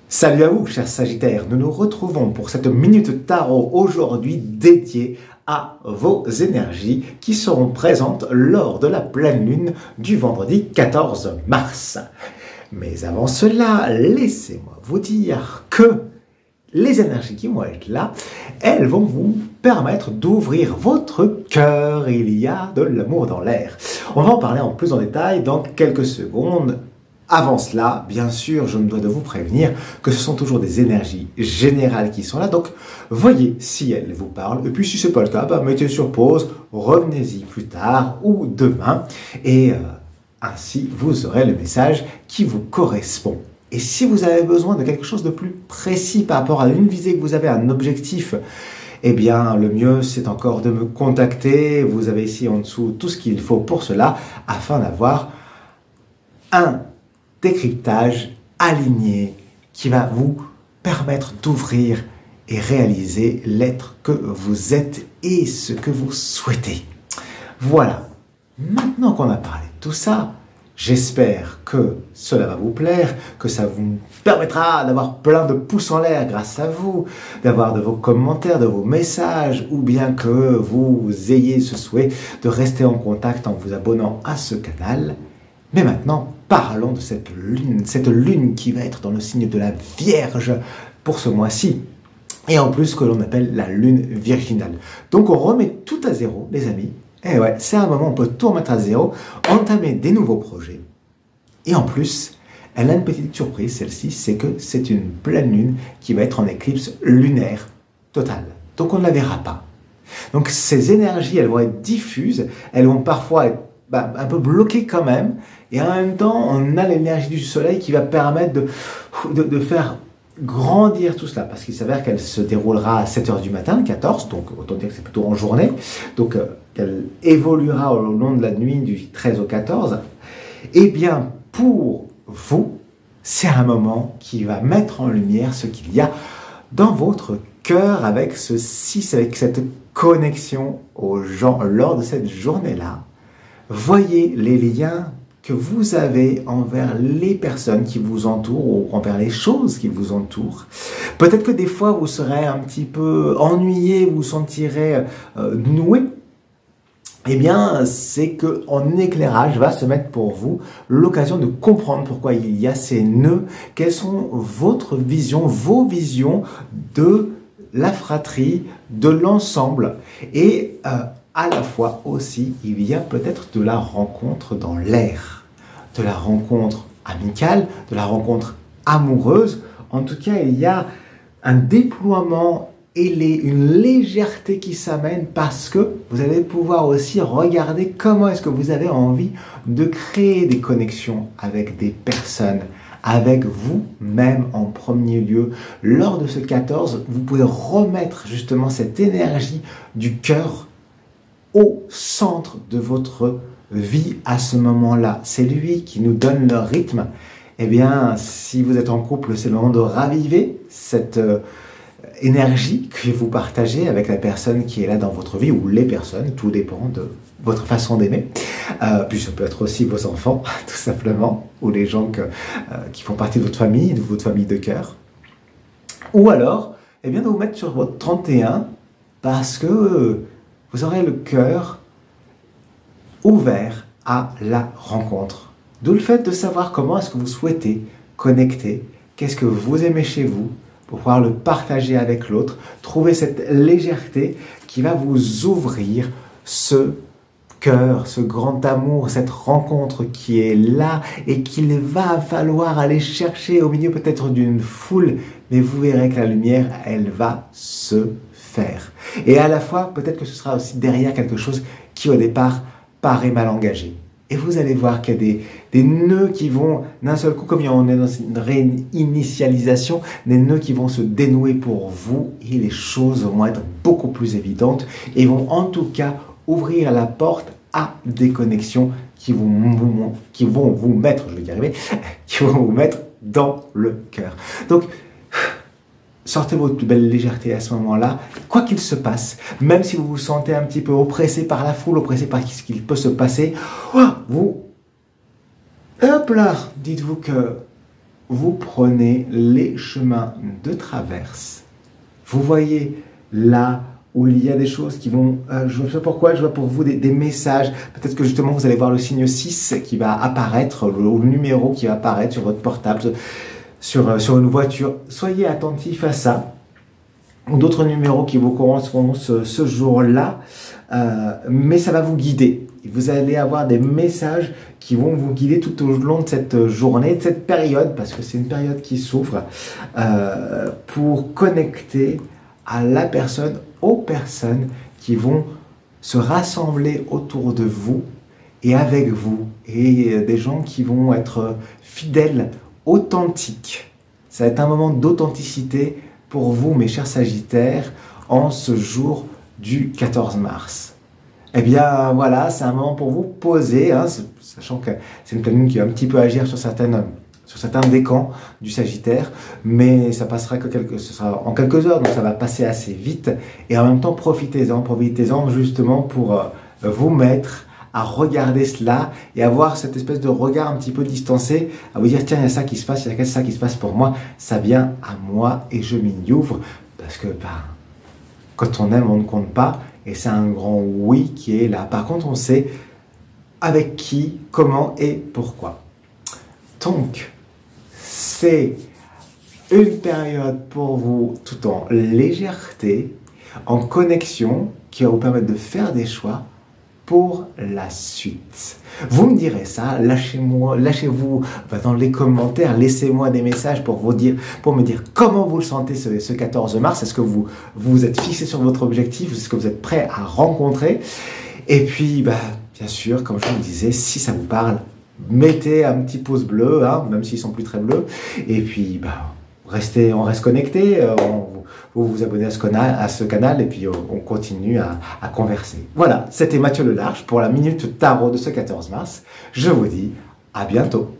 Salut à vous, chers Sagittaires. Nous nous retrouvons pour cette minute tarot aujourd'hui dédiée à vos énergies qui seront présentes lors de la pleine lune du vendredi 14 mars. Mais avant cela, laissez-moi vous dire que les énergies qui vont être là, elles vont vous permettre d'ouvrir votre cœur. Il y a de l'amour dans l'air. On va en parler en plus en détail dans quelques secondes. Avant cela, bien sûr, je me dois de vous prévenir que ce sont toujours des énergies générales qui sont là. Donc, voyez si elles vous parlent. Et puis, si ce n'est pas le cas, mettez sur pause, revenez-y plus tard ou demain. Et ainsi, vous aurez le message qui vous correspond. Et si vous avez besoin de quelque chose de plus précis par rapport à une visée que vous avez, un objectif, eh bien, le mieux, c'est encore de me contacter. Vous avez ici en dessous tout ce qu'il faut pour cela, afin d'avoir un décryptage aligné qui va vous permettre d'ouvrir et réaliser l'être que vous êtes et ce que vous souhaitez. Voilà, maintenant qu'on a parlé de tout ça, j'espère que cela va vous plaire, que ça vous permettra d'avoir plein de pouces en l'air grâce à vous, d'avoir de vos commentaires, de vos messages, ou bien que vous ayez ce souhait de rester en contact en vous abonnant à ce canal. Mais maintenant, parlons de cette lune qui va être dans le signe de la Vierge pour ce mois-ci. Et en plus, que l'on appelle la lune virginale. Donc, on remet tout à zéro, les amis. Et ouais, c'est un moment où on peut tout remettre à zéro, entamer des nouveaux projets. Et en plus, elle a une petite surprise, celle-ci, c'est que c'est une pleine lune qui va être en éclipse lunaire totale. Donc, on ne la verra pas. Donc, ces énergies, elles vont être diffuses, elles vont parfois être un peu bloqué quand même, et en même temps on a l'énergie du soleil qui va permettre de faire grandir tout cela, parce qu'il s'avère qu'elle se déroulera à 7 h du matin, le 14, donc autant dire que c'est plutôt en journée, donc elle évoluera au long de la nuit du 13 au 14, et bien pour vous, c'est un moment qui va mettre en lumière ce qu'il y a dans votre cœur avec avec cette connexion aux gens lors de cette journée-là. Voyez les liens que vous avez envers les personnes qui vous entourent ou envers les choses qui vous entourent. Peut-être que des fois, vous serez un petit peu ennuyé, vous vous sentirez noué. Eh bien, c'est qu'en éclairage va se mettre pour vous l'occasion de comprendre pourquoi il y a ces nœuds, quelles sont votre vision, vos visions de la fratrie, de l'ensemble. Et à la fois aussi, il y a peut-être de la rencontre dans l'air, de la rencontre amicale, de la rencontre amoureuse. En tout cas, il y a un déploiement et une légèreté qui s'amène parce que vous allez pouvoir aussi regarder comment est-ce que vous avez envie de créer des connexions avec des personnes, avec vous-même en premier lieu. Lors de ce 14, vous pouvez remettre justement cette énergie du cœur au centre de votre vie à ce moment-là. C'est lui qui nous donne le rythme. Eh bien, si vous êtes en couple, c'est le moment de raviver cette énergie que vous partagez avec la personne qui est là dans votre vie, ou les personnes, tout dépend de votre façon d'aimer. Puis ça peut être aussi vos enfants, tout simplement, ou les gens qui font partie de votre famille de cœur. Ou alors, eh bien, de vous mettre sur votre 31, parce que vous aurez le cœur ouvert à la rencontre. D'où le fait de savoir comment est-ce que vous souhaitez connecter, qu'est-ce que vous aimez chez vous, pour pouvoir le partager avec l'autre, trouver cette légèreté qui va vous ouvrir ce cœur, ce grand amour, cette rencontre qui est là et qu'il va falloir aller chercher au milieu peut-être d'une foule, mais vous verrez que la lumière, elle va se faire. Et à la fois, peut-être que ce sera aussi derrière quelque chose qui au départ paraît mal engagé. Et vous allez voir qu'il y a des nœuds qui vont, d'un seul coup, comme on est dans une réinitialisation, des nœuds qui vont se dénouer pour vous et les choses vont être beaucoup plus évidentes et vont en tout cas ouvrir la porte à des connexions qui vont vous mettre, je vais y arriver, qui vont vous mettre dans le cœur. Donc, sortez votre plus belle légèreté à ce moment-là, quoi qu'il se passe, même si vous vous sentez un petit peu oppressé par la foule, oppressé par ce qu'il peut se passer, vous, hop là, dites-vous que vous prenez les chemins de traverse. Vous voyez là où il y a des choses qui vont... je ne sais pas pourquoi, je vois pour vous des messages. Peut-être que justement vous allez voir le signe 6 qui va apparaître, ou le numéro qui va apparaître sur votre portable, sur une voiture. Soyez attentifs à ça. Ou d'autres numéros qui vous correspondent ce jour-là. Mais ça va vous guider. Vous allez avoir des messages qui vont vous guider tout au long de cette journée, de cette période, parce que c'est une période qui s'ouvre, pour connecter à la personne, aux personnes qui vont se rassembler autour de vous et avec vous, et des gens qui vont être fidèles, authentiques. Ça va être un moment d'authenticité pour vous, mes chers Sagittaires, en ce jour du 14 mars. Eh bien, voilà, c'est un moment pour vous poser, hein, sachant que c'est une pleine lune qui va un petit peu agir sur certains décans du Sagittaire, mais ça passera ce sera en quelques heures, donc ça va passer assez vite. Et en même temps, profitez-en justement pour vous mettre à regarder cela et avoir cette espèce de regard un petit peu distancé, à vous dire tiens, il y a ça qui se passe, il y a ça qui se passe pour moi, ça vient à moi et je m'y ouvre, parce que quand on aime, on ne compte pas, et c'est un grand oui qui est là. Par contre, on sait avec qui, comment et pourquoi. Donc, c'est une période pour vous tout en légèreté, en connexion, qui va vous permettre de faire des choix pour la suite. Vous me direz ça, lâchez-vous dans les commentaires, laissez-moi des messages pour me dire comment vous le sentez ce 14 mars. Est-ce que vous vous êtes fixé sur votre objectif? Est-ce que vous êtes prêt à rencontrer? Et puis, bien sûr, comme je vous le disais, si ça vous parle, mettez un petit pouce bleu, hein, même s'ils sont plus très bleus. Et puis, on reste connecté, vous vous abonnez à ce canal et puis on continue à converser. Voilà, c'était Mathieu Lelarche pour la Minute Tarot de ce 14 mars. Je vous dis à bientôt.